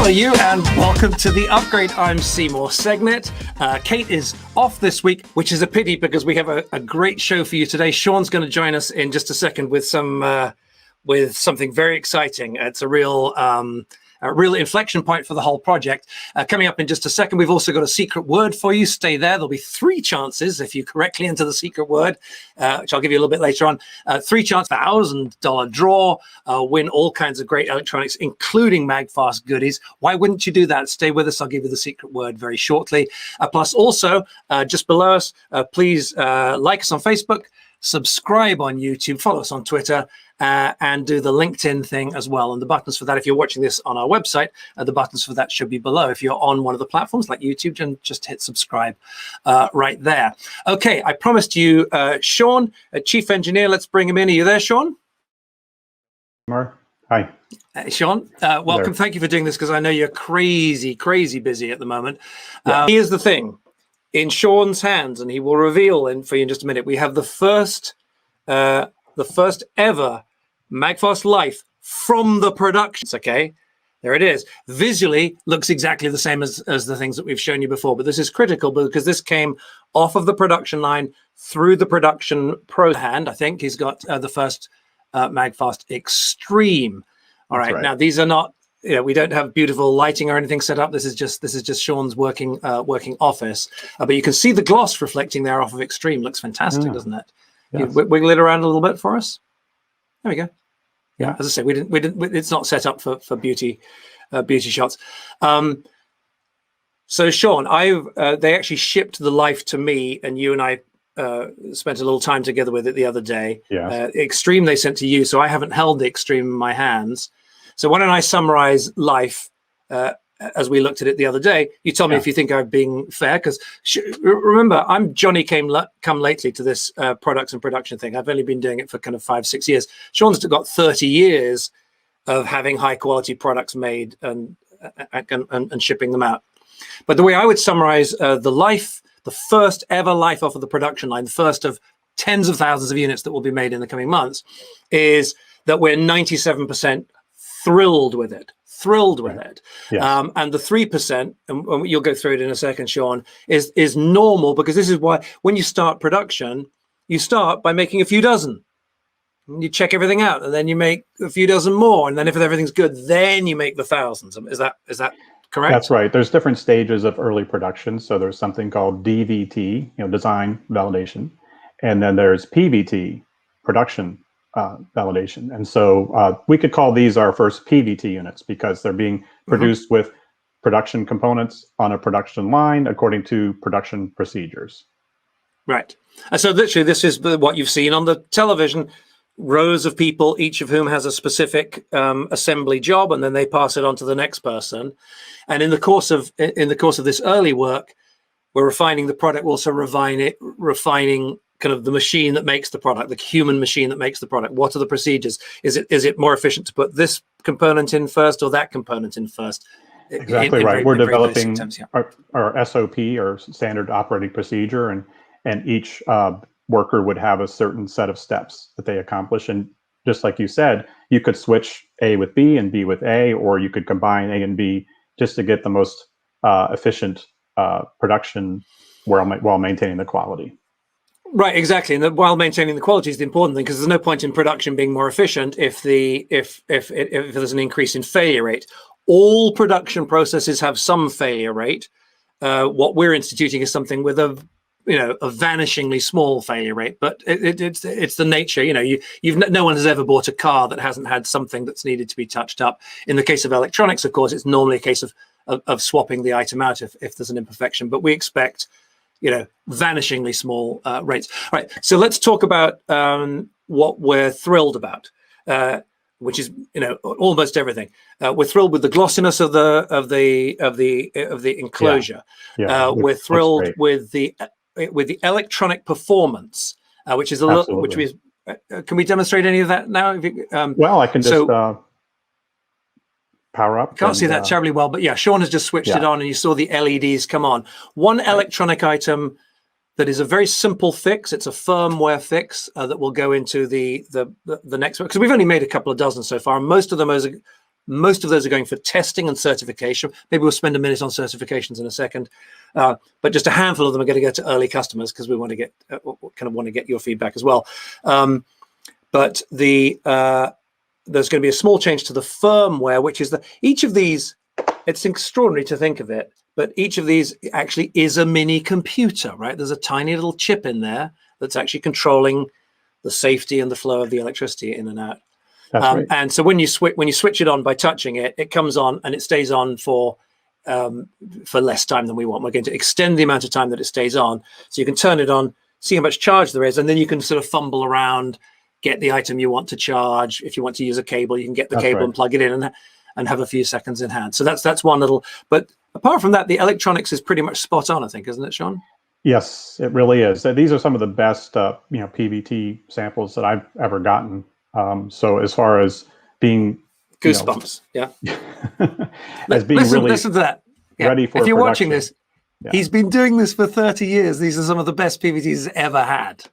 Hello you and welcome to The Upgrade. I'm Seymour Segnet. Kate is off this week, which is a pity because we have a great show for you today. Sean's going to join us in just a second with something very exciting. It's a real inflection point for the whole project. Coming up in just a second, we've also got a secret word for you. Stay there. There'll be 3 chances if you correctly enter the secret word, which I'll give you a little bit later on. 3 chances, $1,000 draw, win all kinds of great electronics, including MAGFAST goodies. Why wouldn't you do that? Stay with us. I'll give you the secret word very shortly. Plus also, just below us, please like us on Facebook, subscribe on YouTube, follow us on Twitter, and do the LinkedIn thing as well. And the buttons for that, if you're watching this on our website, the buttons for that should be below. If you're on one of the platforms like YouTube, then just hit subscribe right there. Okay, I promised you Sean, Chief Engineer. Let's bring him in. Are you there, Sean? Hi. Sean, welcome. There. Thank you for doing this because I know you're crazy busy at the moment. Yeah. Here's the thing. In Sean's hands, and he will reveal for you in just a minute, we have the first ever MAGFAST Life from the productions. Okay, there it is. Visually looks exactly the same as the things that we've shown you before, but this is critical because this came off of the production line through the production pro hand. I think he's got the first MAGFAST Extreme. All right. Now these are not. We don't have beautiful lighting or anything set up. This is just Sean's working office. But you can see the gloss reflecting there off of Extreme. Looks fantastic, doesn't it? Yes. You wiggle it around a little bit for us. There we go. Yeah. As I say, we didn't. It's not set up for beauty shots. So Sean, they actually shipped the Life to me, and you and I spent a little time together with it the other day. Yeah. Extreme they sent to you, so I haven't held the Extreme in my hands. So why don't I summarize Life as we looked at it the other day? You tell me if you think I'm being fair, because remember, I'm Johnny come lately to this products and production thing. I've only been doing it for kind of 5-6 years. Sean's got 30 years of having high quality products made and shipping them out. But the way I would summarize the Life, the first ever Life off of the production line, the first of tens of thousands of units that will be made in the coming months, is that we're 97% thrilled with it. Yes. And the 3%, and you'll go through it in a second, Sean, is normal, because this is why when you start production, you start by making a few dozen. You check everything out, and then you make a few dozen more, and then if everything's good, then you make the thousands. Is that correct? That's right. There's different stages of early production. So there's something called DVT, design validation, and then there's PVT, production validation. And so we could call these our first PVT units because they're being produced with production components on a production line according to production procedures. Right. And so literally this is what you've seen on the television, rows of people, each of whom has a specific assembly job, and then they pass it on to the next person. And in the course of this early work, we're refining the product, also refining kind of the machine that makes the product, the human machine that makes the product. What are the procedures? Is it more efficient to put this component in first or that component in first? Exactly right. We're developing our SOP, or standard operating procedure, and each worker would have a certain set of steps that they accomplish. And just like you said, you could switch A with B and B with A, or you could combine A and B just to get the most efficient production while maintaining the quality. Right, exactly, and while maintaining the quality is the important thing, because there's no point in production being more efficient if there's an increase in failure rate. All production processes have some failure rate. What we're instituting is something with a vanishingly small failure rate, but it's the nature. No one has ever bought a car that hasn't had something that's needed to be touched up. In the case of electronics, of course, it's normally a case of swapping the item out if there's an imperfection, but we expect vanishingly small rates. All right, so let's talk about what we're thrilled about, which is almost everything. We're thrilled with the glossiness of the enclosure. We're thrilled with the electronic performance, which is a little. Which we can we demonstrate any of that now? Well, I can just power up. Can't see that terribly well, but yeah, Sean has just switched it on, and you saw the LEDs come on. One electronic item that is a very simple fix. It's a firmware fix that will go into the next one, because we've only made a couple of dozen so far, and most of them Most of those are going for testing and certification. Maybe we'll spend a minute on certifications in a second. But just a handful of them are going to go to early customers because we want to get want to get your feedback as well. But there's going to be a small change to the firmware, which is each of these. It's extraordinary to think of it, but each of these actually is a mini computer, right? There's a tiny little chip in there that's actually controlling the safety and the flow of the electricity in and out. That's right. And so when you switch it on by touching it, it comes on and it stays on for less time than we want. We're going to extend the amount of time that it stays on, so you can turn it on, see how much charge there is, and then you can sort of fumble around, get the item you want to charge. If you want to use a cable, you can get the cable and plug it in and have a few seconds in hand. So that's one little. But apart from that, the electronics is pretty much spot on, I think, isn't it, Sean? Yes, it really is. These are some of the best, PVT samples that I've ever gotten. So as far as being goosebumps, yeah, as being listen to that. Yeah. Ready for if you're production. Watching this, he's been doing this for 30 years. These are some of the best PVTs he's ever had.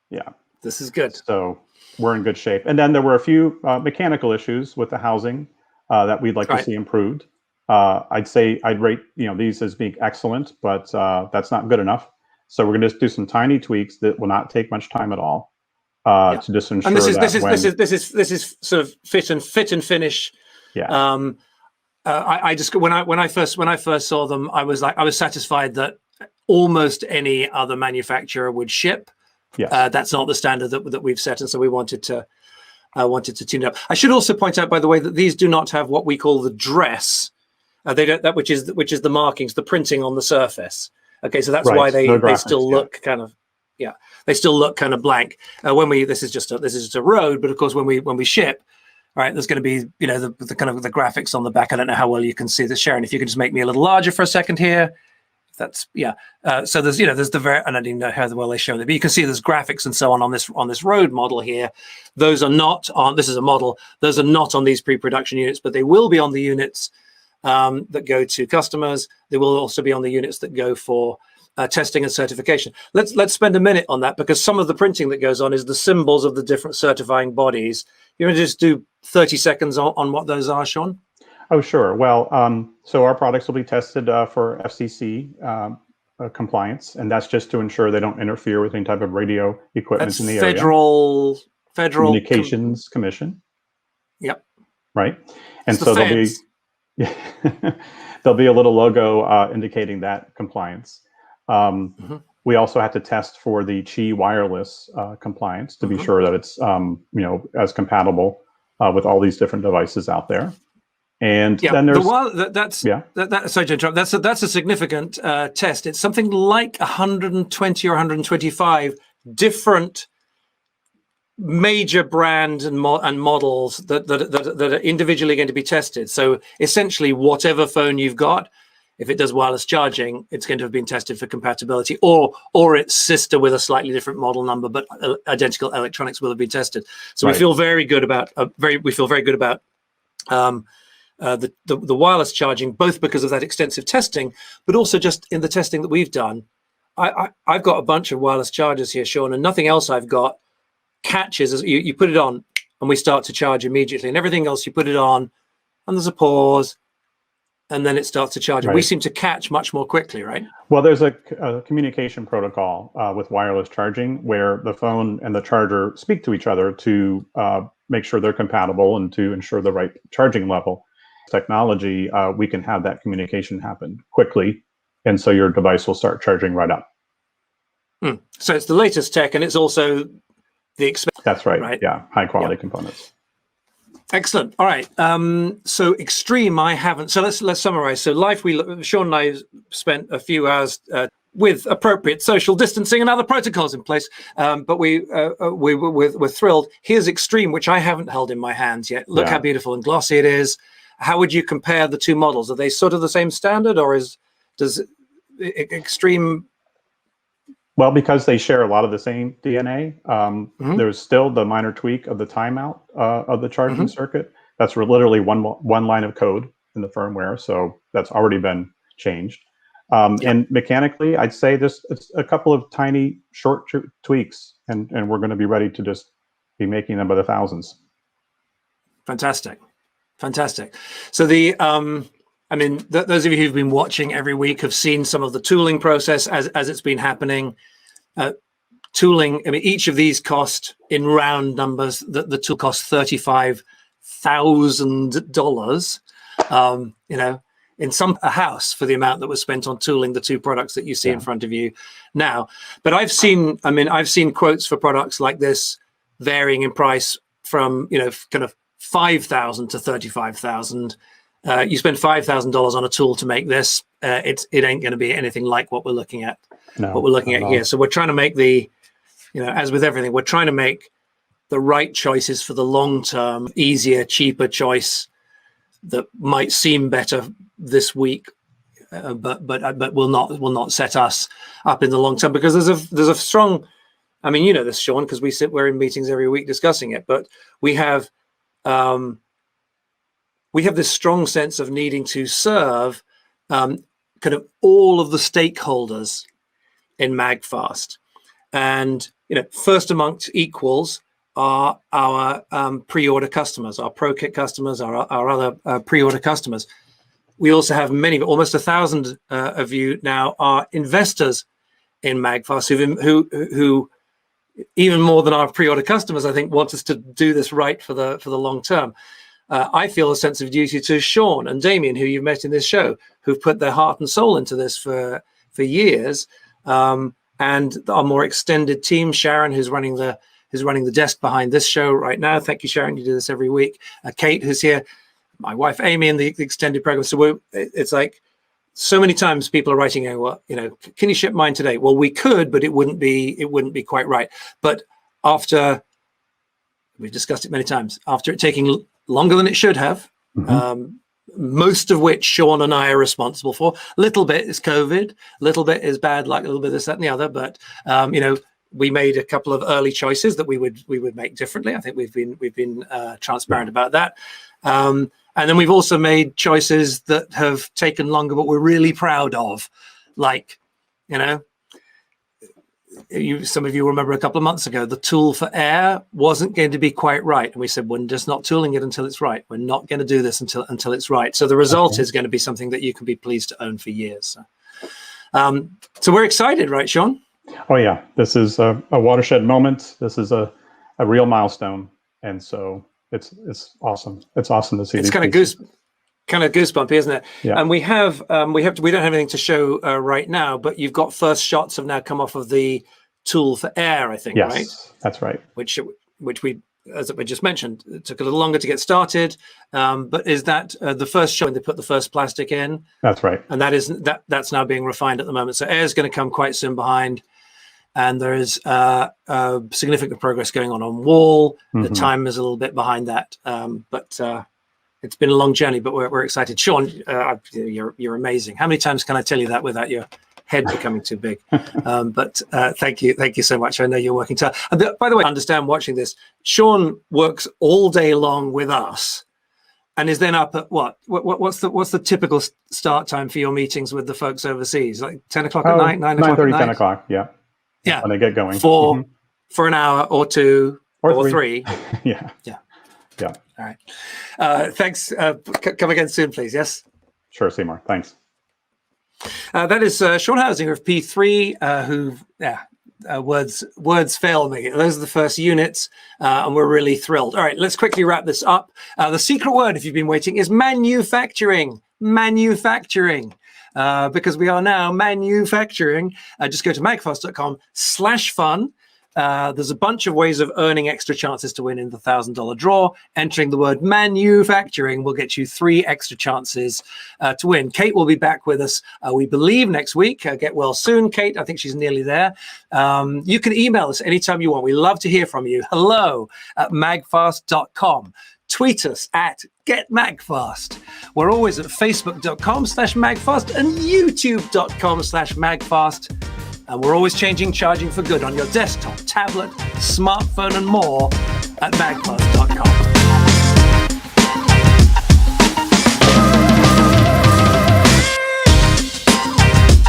Yeah, this is good. So we're in good shape. And then there were a few mechanical issues with the housing that we'd like to see improved. I'd rate these as being excellent, but that's not good enough. So we're going to do some tiny tweaks that will not take much time at all to just ensure and this is sort of fit and finish. Yeah. I just when I first saw them, I was satisfied that almost any other manufacturer would ship. Yes. That's not the standard that we've set, and so we wanted to tune it up. I should also point out, by the way, that these do not have what we call the dress. They don't which is the markings, the printing on the surface. Okay, so that's why they still look kind of they still look kind of blank. This is just a road, but of course when we ship, right, there's going to be the kind of the graphics on the back. I don't know how well you can see this, Sharon. If you could just make me a little larger for a second here. That's so there's the very, and I didn't know how well they show it, but you can see there's graphics and so on this road model here. Those are not on. This is a model. Those are not on these pre-production units, but they will be on the units that go to customers. They will also be on the units that go for testing and certification. Let's spend a minute on that, because some of the printing that goes on is the symbols of the different certifying bodies. You want to just do 30 seconds on what those are, Sean? Oh, sure. Well, so our products will be tested for FCC compliance, and that's just to ensure they don't interfere with any type of radio equipment in the area. Federal Communications Commission. Yep. Right. And so there'll be a little logo indicating that compliance. We also have to test for the Qi wireless compliance to be sure that it's as compatible with all these different devices out there. And then there's sorry to interrupt. That's a significant test. It's something like 120 or 125 different major brands and models that are individually going to be tested. So essentially, whatever phone you've got, if it does wireless charging, it's going to have been tested for compatibility, or its sister with a slightly different model number, but identical electronics will have been tested. So we feel very good about the wireless charging, both because of that extensive testing, but also just in the testing that we've done. I've got a bunch of wireless chargers here, Sean, and nothing else I've got catches as you put it on and we start to charge immediately, and everything else you put it on and there's a pause and then it starts to charge. And we seem to catch much more quickly, right? Well, there's a communication protocol with wireless charging where the phone and the charger speak to each other to make sure they're compatible and to ensure the right charging level. Technology, we can have that communication happen quickly, and so your device will start charging right up. So it's the latest tech, and it's also the expensive. That's right. Yeah, high quality components. Excellent. All right. So Extreme, I haven't. So let's summarize. So Sean and I spent a few hours with appropriate social distancing and other protocols in place, but we're thrilled. Here's Extreme, which I haven't held in my hands yet. Look how beautiful and glossy it is. How would you compare the two models? Are they sort of the same standard, or does Extreme? Well, because they share a lot of the same DNA, there's still the minor tweak of the timeout of the charging circuit. That's literally one line of code in the firmware, so that's already been changed. And mechanically, I'd say it's a couple of tiny short tweaks, and we're going to be ready to just be making them by the thousands. Fantastic. Fantastic. So those of you who've been watching every week have seen some of the tooling process as it's been happening. Tooling, each of these cost, in round numbers, the tool costs $35,000. In a house for the amount that was spent on tooling the two products that you see in front of you now. But I've seen quotes for products like this varying in price from kind of $5,000 to $35,000. You spend $5,000 on a tool to make this. It ain't going to be anything like what we're looking at. What we're looking at here. So we're trying to make as with everything, we're trying to make the right choices for the long term, easier, cheaper choice that might seem better this week, but will not set us up in the long term, because there's a strong. This, Sean, because we're in meetings every week discussing it, but we have this strong sense of needing to serve kind of all of the stakeholders in MAGFAST, and first amongst equals are our pre-order customers, our ProKit customers, our other pre-order customers. We also have almost 1,000 of you now are investors in MAGFAST who even more than our pre-order customers, I think, want us to do this right for the long term. I feel a sense of duty to Sean and Damien, who you've met in this show, who've put their heart and soul into this for years, and our more extended team, Sharon, who's running the desk behind this show right now. Thank you, Sharon. You do this every week. Kate, who's here, my wife Amy, in the extended program. So it's like so many times people are writing, can you ship mine today? Well, we could, but it wouldn't be quite right. But after, we've discussed it many times, after it taking longer than it should have, most of which Sean and I are responsible for. Little bit is COVID, little bit is bad luck, a little bit of this, that, and the other. But we made a couple of early choices that we would make differently. I think we've been transparent about that. And then we've also made choices that have taken longer, but we're really proud of. Like, some of you remember a couple of months ago, the tool for air wasn't going to be quite right. And we said, we're just not tooling it until it's right. We're not going to do this until it's right. So the result is going to be something that you can be pleased to own for years. So we're excited, right, Sean? Oh, yeah. This is a watershed moment. This is a real milestone. And so it's awesome. It's awesome to see. It's kind of goosebumpy, isn't it? Yeah. And we don't have anything to show right now, but you've got first shots have now come off of the tool for air, I think, yes, right? That's right. Which we, as we just mentioned, it took a little longer to get started. But is that the first shot when they put the first plastic in? That's right. And that's now being refined at the moment. So air is going to come quite soon behind. And there is significant progress going on wall. The time is a little bit behind that, but it's been a long journey. But we're excited. Sean, you're amazing. How many times can I tell you that without your head becoming too big? But thank you so much. I know you're working tough. By the way, I understand watching this. Sean works all day long with us, and is then up at what? What's the typical start time for your meetings with the folks overseas? Like 10 o'clock at night, 9 o'clock at night? 10 o'clock. Yeah. Yeah, when they get going for an hour or two or three. Yeah. All right. Thanks. Come again soon, please. Yes. Sure, Seymour. Thanks. That is Sean Housinger of P3, words fail me. Those are the first units, and we're really thrilled. All right, let's quickly wrap this up. The secret word, if you've been waiting, is manufacturing. Because we are now manufacturing. Just go to magfast.com/fun. There's a bunch of ways of earning extra chances to win in the $1,000 draw. Entering the word manufacturing will get you 3 extra chances to win. Kate will be back with us, we believe, next week. Get well soon, Kate. I think she's nearly there. You can email us anytime you want. We love to hear from you. hello@magfast.com. Tweet us at GetMagFast. We're always at Facebook.com/MagFast and YouTube.com/MagFast. And we're always charging for good on your desktop, tablet, smartphone, and more at magfast.com.